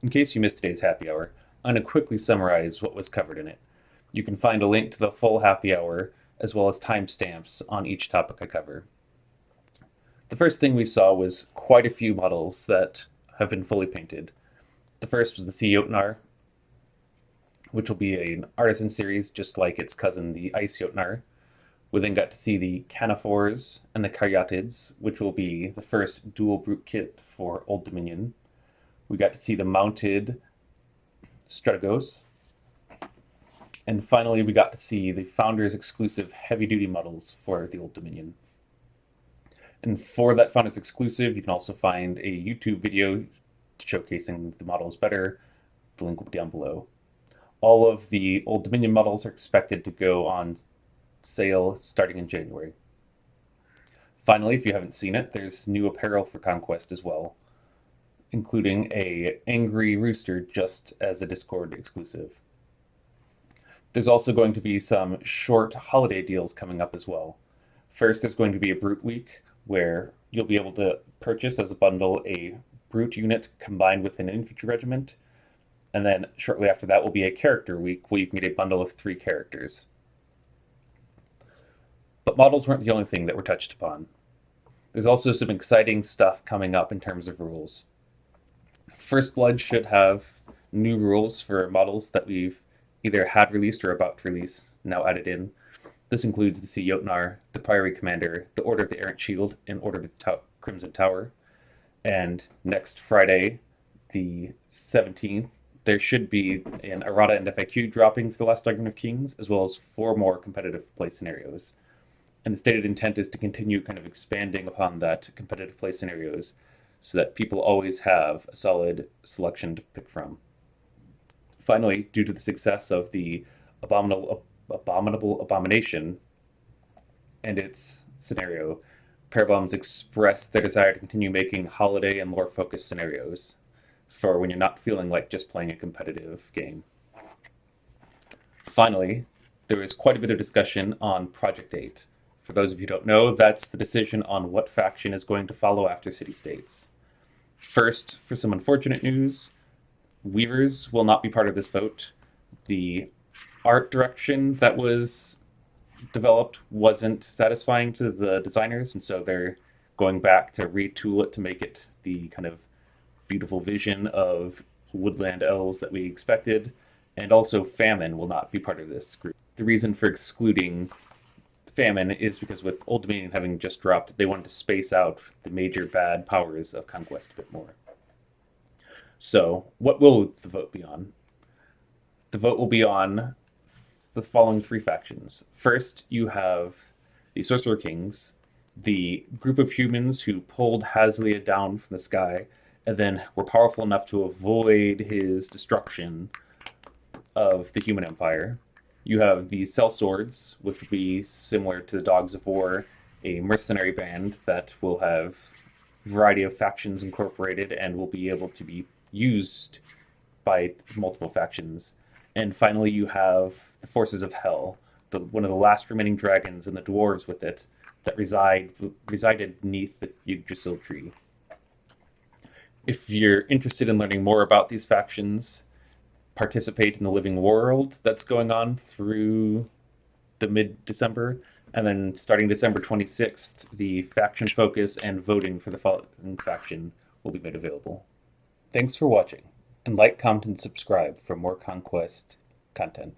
In case you missed today's happy hour, I'm going to quickly summarize what was covered in it. You can find a link to the full happy hour as well as timestamps on each topic I cover. The first thing we saw was quite a few models that have been fully painted. The first was the Sea Jotnar, which will be an artisan series just like its cousin, the Ice Jotnar. We then got to see the Canophores and the Karyatids, which will be the first dual brute kit for Old Dominion. We got to see the mounted Strategos. And finally, we got to see the Founders exclusive heavy duty models for the Old Dominion. And for that Founders exclusive, you can also find a YouTube video showcasing the models better. The link will be down below. All of the Old Dominion models are expected to go on sale starting in January. Finally, if you haven't seen it, there's new apparel for Conquest as well, including a angry rooster just as a Discord exclusive. There's also going to be some short holiday deals coming up as well. First, there's going to be a Brute Week where you'll be able to purchase as a bundle a Brute unit combined with an infantry regiment. And then shortly after that will be a Character Week where you can get a bundle of 3 characters. But models weren't the only thing that were touched upon. There's also some exciting stuff coming up in terms of rules. First Blood should have new rules for models that we've either had released or about to release, now added in. This includes the Sea Jotnar, the Priory Commander, the Order of the Errant Shield, and Order of the Crimson Tower. And next Friday, the 17th, there should be an errata and FAQ dropping for the Last Argument of Kings, as well as 4 more competitive play scenarios. And the stated intent is to continue kind of expanding upon that competitive play scenarios so that people always have a solid selection to pick from. Finally, due to the success of the Abominable Abomination and its scenario, Parabellum's expressed their desire to continue making holiday and lore-focused scenarios for when you're not feeling like just playing a competitive game. Finally, there was quite a bit of discussion on Project 8. For those of you who don't know, that's the decision on what faction is going to follow after city-states. First, for some unfortunate news, Weavers will not be part of this vote. The art direction that was developed wasn't satisfying to the designers, and so they're going back to retool it to make it the kind of beautiful vision of woodland elves that we expected. And also Famine will not be part of this group. The reason for excluding Famine is because with Old Dominion having just dropped, they wanted to space out the major bad powers of Conquest a bit more. So, what will the vote be on? The vote will be on the following 3 factions. First, you have the Sorcerer Kings, the group of humans who pulled Hazliah down from the sky and then were powerful enough to avoid his destruction of the human empire. You have the Sellswords, which will be similar to the Dogs of War, a mercenary band that will have a variety of factions incorporated and will be able to be used by multiple factions. And finally, you have the Forces of Hell, one of the last remaining dragons and the dwarves with it that resided beneath the Yggdrasil tree. If you're interested in learning more about these factions, participate in the Living World that's going on through the mid-December, and then starting December 26th, the faction focus and voting for the following faction will be made available. Thanks for watching, and like, comment, and subscribe for more Conquest content.